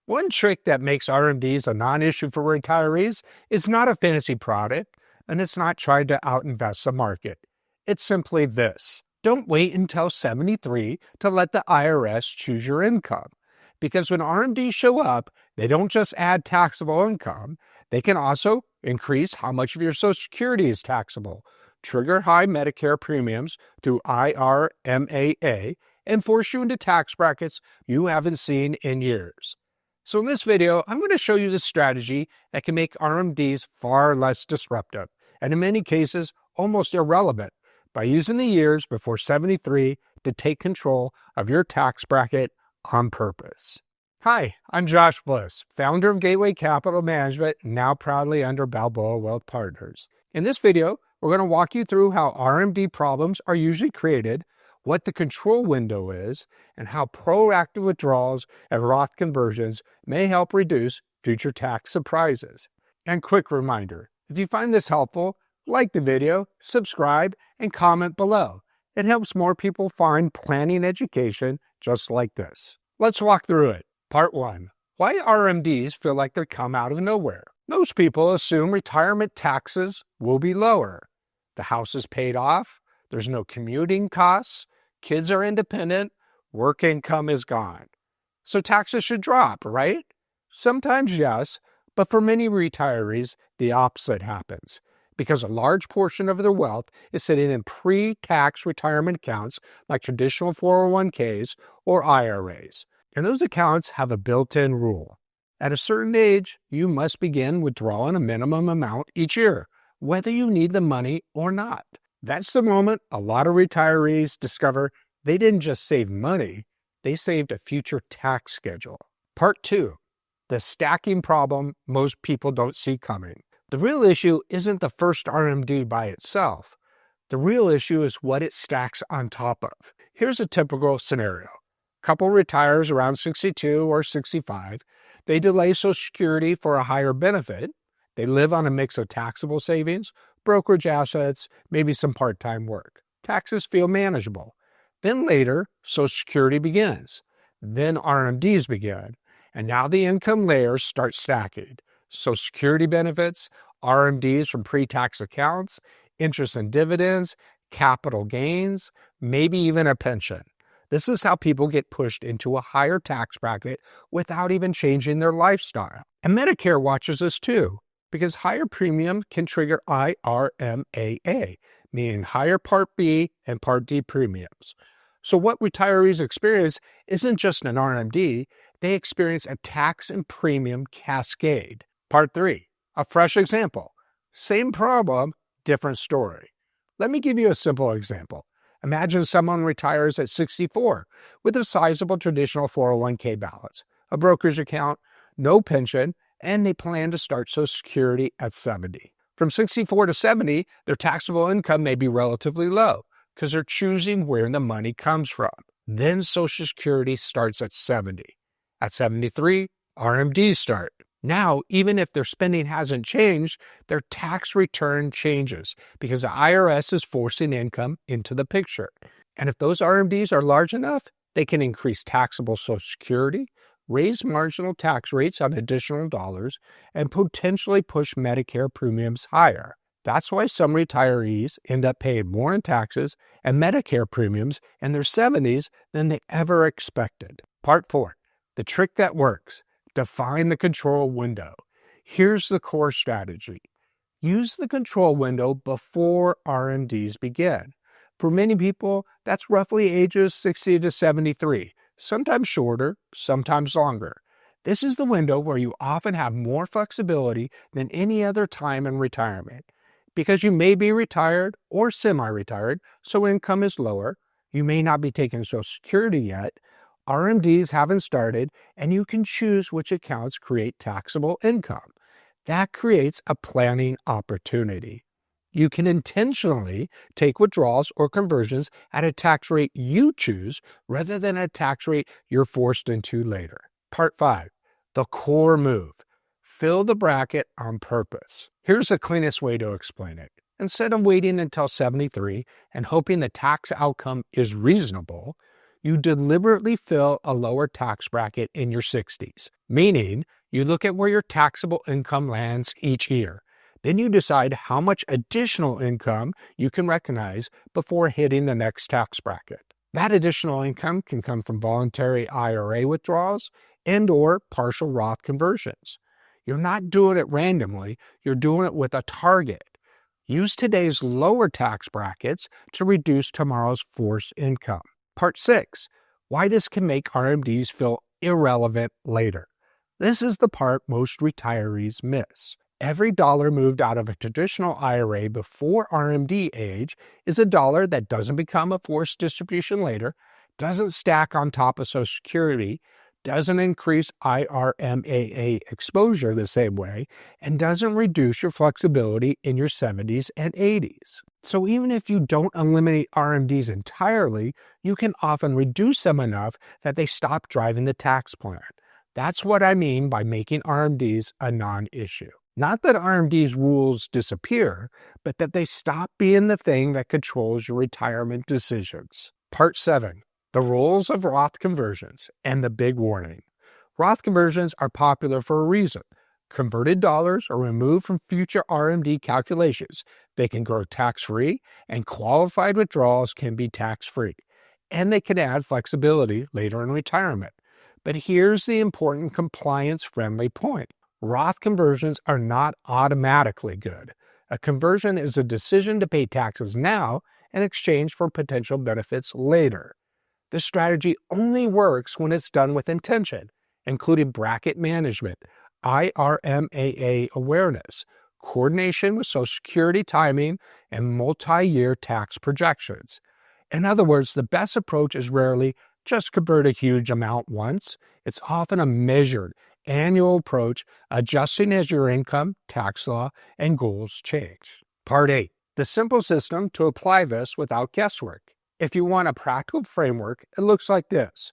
One trick that makes RMDs a non-issue for retirees is not a fancy product, and it's not trying to out-invest the market. It's simply this. Don't wait until 73 to let the IRS choose your income. Because when RMDs show up, they don't just add taxable income, they can also increase how much of your Social Security is taxable, trigger high Medicare premiums through IRMAA, and force you into tax brackets you haven't seen in years. So in this video, I'm going to show you the strategy that can make RMDs far less disruptive, and in many cases, almost irrelevant, by using the years before 73 to take control of your tax bracket on purpose. Hi, I'm Josh Bliss, founder of Gateway Capital Management, now proudly under Balboa Wealth Partners. In this video, we're going to walk you through how RMD problems are usually created, what the control window is, and how proactive withdrawals and Roth conversions may help reduce future tax surprises. And quick reminder, if you find this helpful, like the video, subscribe, and comment below. It helps more people find planning education just like this. Let's walk through it. Part 1. Why RMDs feel like they come out of nowhere. Most people assume retirement taxes will be lower. The house is paid off, there's no commuting costs, kids are independent, work income is gone. So taxes should drop, right? Sometimes yes, but for many retirees, the opposite happens, because a large portion of their wealth is sitting in pre-tax retirement accounts like traditional 401ks or IRAs. And those accounts have a built-in rule. At a certain age, you must begin withdrawing a minimum amount each year, whether you need the money or not. That's the moment a lot of retirees discover they didn't just save money, they saved a future tax schedule. Part 2. The stacking problem most people don't see coming. The real issue isn't the first RMD by itself. The real issue is what it stacks on top of. Here's a typical scenario. Couple retires around 62 or 65. They delay Social Security for a higher benefit. They live on a mix of taxable savings, brokerage assets, maybe some part-time work. Taxes feel manageable. Then later, Social Security begins. Then RMDs begin. And now the income layers start stacking. Social Security benefits, RMDs from pre-tax accounts, interest and dividends, capital gains, maybe even a pension. This is how people get pushed into a higher tax bracket without even changing their lifestyle. And Medicare watches this too, because higher premium can trigger IRMAA, meaning higher Part B and Part D premiums. So what retirees experience isn't just an RMD, they experience a tax and premium cascade. Part 3, a fresh example. Same problem, different story. Let me give you a simple example. Imagine someone retires at 64 with a sizable traditional 401k balance, a brokerage account, no pension, and they plan to start Social Security at 70. From 64 to 70, their taxable income may be relatively low because they're choosing where the money comes from. Then Social Security starts at 70. At 73, RMDs start. Now, even if their spending hasn't changed, their tax return changes because the IRS is forcing income into the picture. And if those RMDs are large enough, they can increase taxable Social Security, raise marginal tax rates on additional dollars, and potentially push Medicare premiums higher. That's why some retirees end up paying more in taxes and Medicare premiums in their 70s than they ever expected. Part 4. The trick that works. Define the control window. Here's the core strategy. Use the control window before RMDs begin. For many people, that's roughly ages 60 to 73, sometimes shorter, sometimes longer. This is the window where you often have more flexibility than any other time in retirement. Because you may be retired or semi-retired, so income is lower, you may not be taking Social Security yet, RMDs haven't started, and you can choose which accounts create taxable income. That creates a planning opportunity. You can intentionally take withdrawals or conversions at a tax rate you choose rather than a tax rate you're forced into later. Part 5. The core move. Fill the bracket on purpose. Here's the cleanest way to explain it. Instead of waiting until 73 and hoping the tax outcome is reasonable, you deliberately fill a lower tax bracket in your 60s, meaning you look at where your taxable income lands each year. Then you decide how much additional income you can recognize before hitting the next tax bracket. That additional income can come from voluntary IRA withdrawals and/or partial Roth conversions. You're not doing it randomly, you're doing it with a target. Use today's lower tax brackets to reduce tomorrow's forced income. Part 6. Why this can make RMDs feel irrelevant later. This is the part most retirees miss. Every dollar moved out of a traditional IRA before RMD age is a dollar that doesn't become a forced distribution later, doesn't stack on top of Social Security, doesn't increase IRMAA exposure the same way, and doesn't reduce your flexibility in your 70s and 80s. So even if you don't eliminate RMDs entirely, you can often reduce them enough that they stop driving the tax plan. That's what I mean by making RMDs a non-issue. Not that RMDs rules disappear, but that they stop being the thing that controls your retirement decisions. Part 7. The rules of Roth conversions and the big warning. Roth conversions are popular for a reason. Converted dollars are removed from future RMD calculations. They can grow tax-free, and qualified withdrawals can be tax-free. And they can add flexibility later in retirement. But here's the important compliance-friendly point. Roth conversions are not automatically good. A conversion is a decision to pay taxes now in exchange for potential benefits later. This strategy only works when it's done with intention, including bracket management, IRMAA awareness, coordination with Social Security timing, and multi-year tax projections. In other words, the best approach is rarely just convert a huge amount once. It's often a measured, annual approach, adjusting as your income, tax law, and goals change. Part 8. The simple system to apply this without guesswork. If you want a practical framework, it looks like this.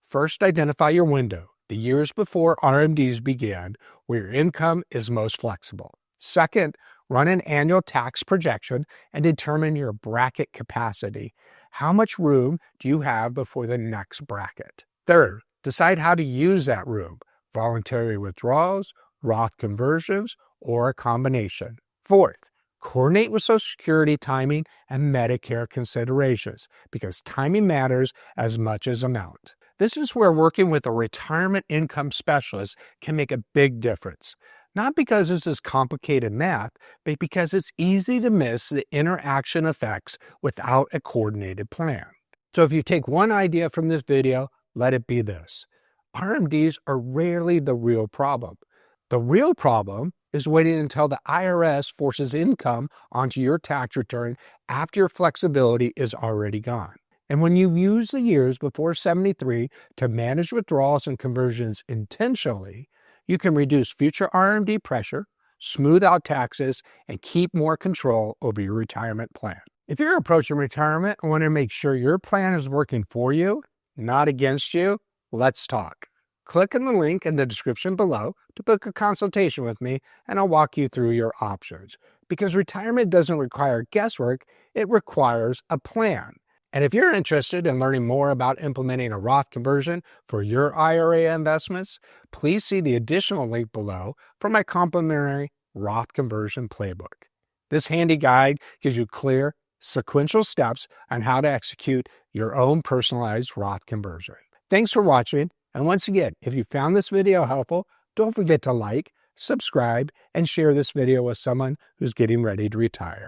First, identify your window, the years before RMDs began, where your income is most flexible. Second, run an annual tax projection and determine your bracket capacity. How much room do you have before the next bracket? Third, decide how to use that room. Voluntary withdrawals, Roth conversions, or a combination. Fourth, coordinate with Social Security timing and Medicare considerations, because timing matters as much as amount. This is where working with a retirement income specialist can make a big difference. Not because this is complicated math, but because it's easy to miss the interaction effects without a coordinated plan. So if you take one idea from this video, let it be this. RMDs are rarely the real problem. The real problem is waiting until the IRS forces income onto your tax return after your flexibility is already gone. And when you use the years before 73 to manage withdrawals and conversions intentionally, you can reduce future RMD pressure, smooth out taxes, and keep more control over your retirement plan. If you're approaching retirement and want to make sure your plan is working for you, not against you, let's talk. Click on the link in the description below to book a consultation with me, and I'll walk you through your options. Because retirement doesn't require guesswork, it requires a plan. And if you're interested in learning more about implementing a Roth conversion for your IRA investments, please see the additional link below for my complimentary Roth conversion playbook. This handy guide gives you clear, sequential steps on how to execute your own personalized Roth conversion. Thanks for watching, and once again, if you found this video helpful, don't forget to like, subscribe, and share this video with someone who's getting ready to retire.